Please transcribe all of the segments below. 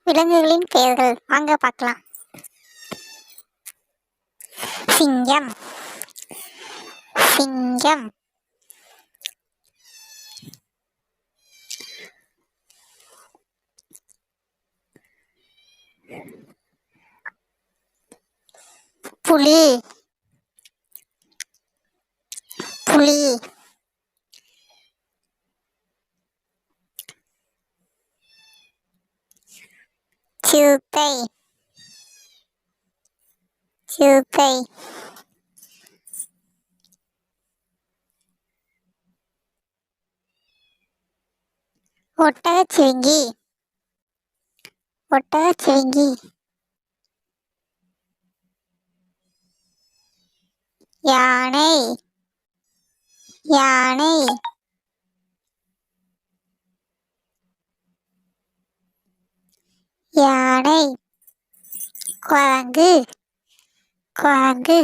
விலங்குகளின் பெயர்கள் வாங்க பார்க்கலாம். சிங்கம், சிங்கம். புலி, புலி. சிறுத்தை, சிறுத்தை. ஒட்டகச்சிவிங்கி, ஒட்டகச்சிவிங்கி. யானை, யானை. யானை. குரங்கு, குரங்கு.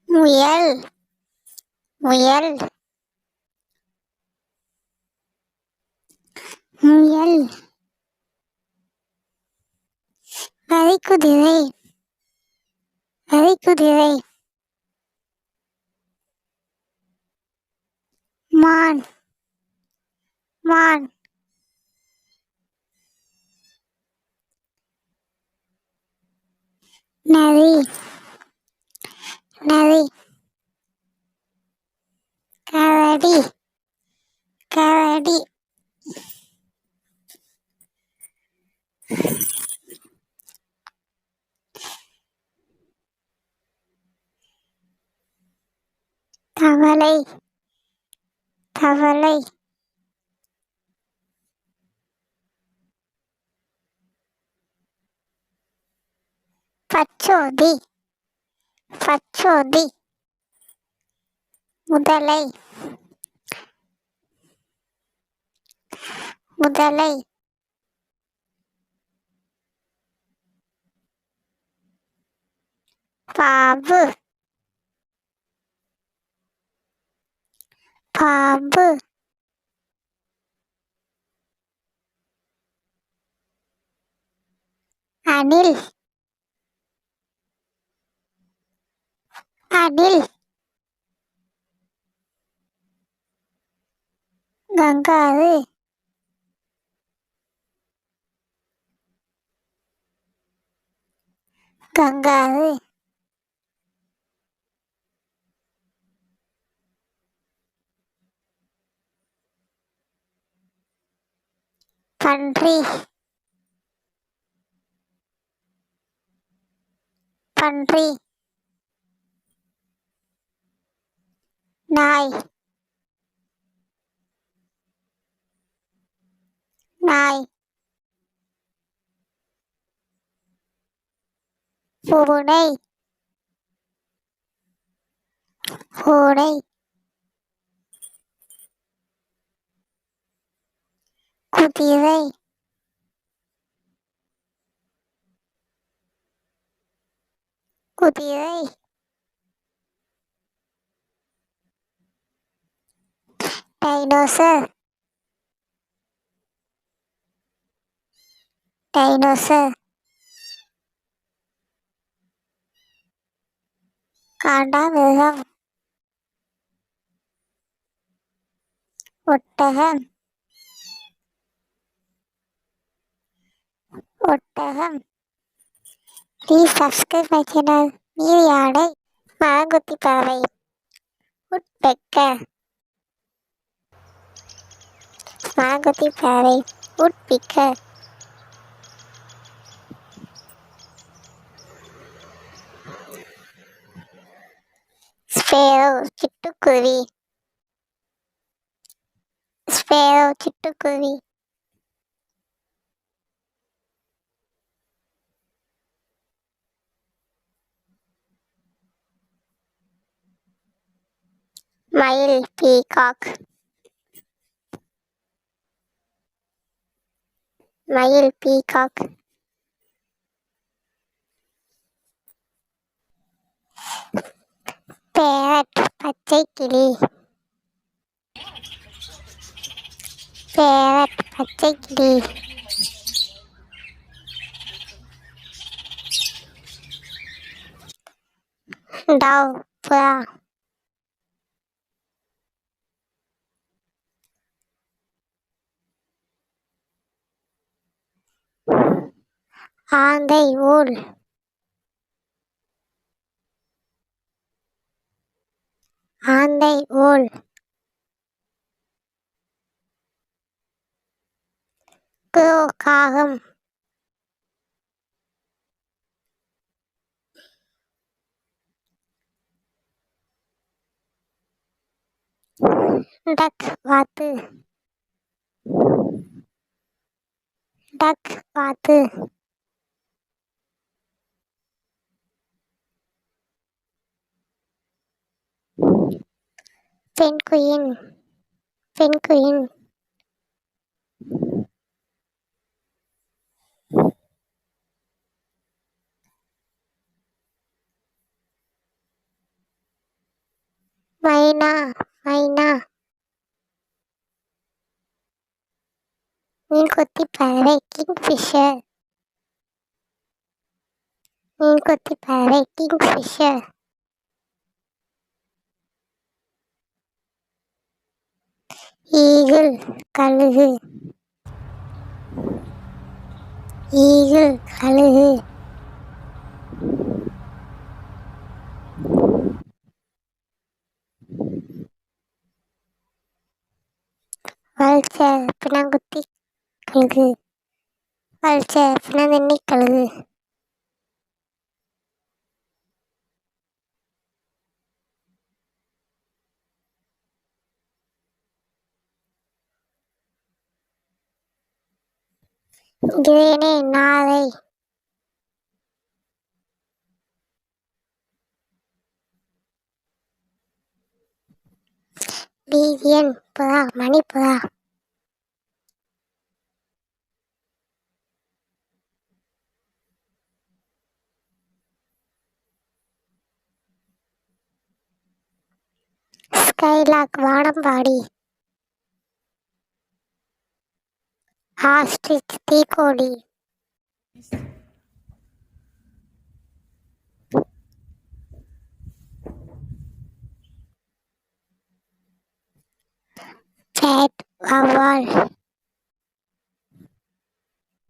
முயல், முயல், முயல். வரிக்குதிரை, வரிக்குதிரை. மான், மான். நரி, நரி. கரடி, கரடி. தவளை, தவளை. பச்சோந்தி, பச்சோந்தி. முதலை, முதலை. பாம்பு, பாம்பு. அணில், அணில். Kangaroo, kangaroo. பன்றி, பன்றி. நாய், நாய். பூனை, பூனை. குதிரை, குதிரை. Dinosaur, dinosaur. காண்டாமிருகம், ஒட்டகம், ஒட்டகம். Please subscribe my channel. நீர் யானை, மரங்கொத்தி பறவை, உட்பெக்கர். மரங்கொத்தி பறவை, உட்பிக்கர். ஸ்பேரோ, சிட்டுக்குருவி, ஸ்பேரோ, சிட்டுக்குருவி. மயில், பீகாக், மயில், பீகாக். பச்சை கிளி. பேரட் பச்சை கிளி. டவ் புறா. ஆந்தை ஊல். ஆந்தை ஊல். காகம். டக் வாத்து. டக் வாத்து. பென்குயின். பென்குயின். மைனா. மைனா. மீன்கொத்தி பறவை கிங்ஃபிஷர். மீன்கொத்தி பறவை கிங்ஃபிஷர். ஈகிள் கழுகு. ஈகிள் கழுகு. வல்ச்சர் பிணங்குத்தி கழுகு. வல்ச்சர் பிணந்தண்ணி கழுகு. கிரேனே நாரை. பீவியன் புறா மணிப்புறா. ஸ்கைலாக் வானம்பாடி. ஆஸ்ட்ரிச் தீக்கோழி. பேட் வௌவால்.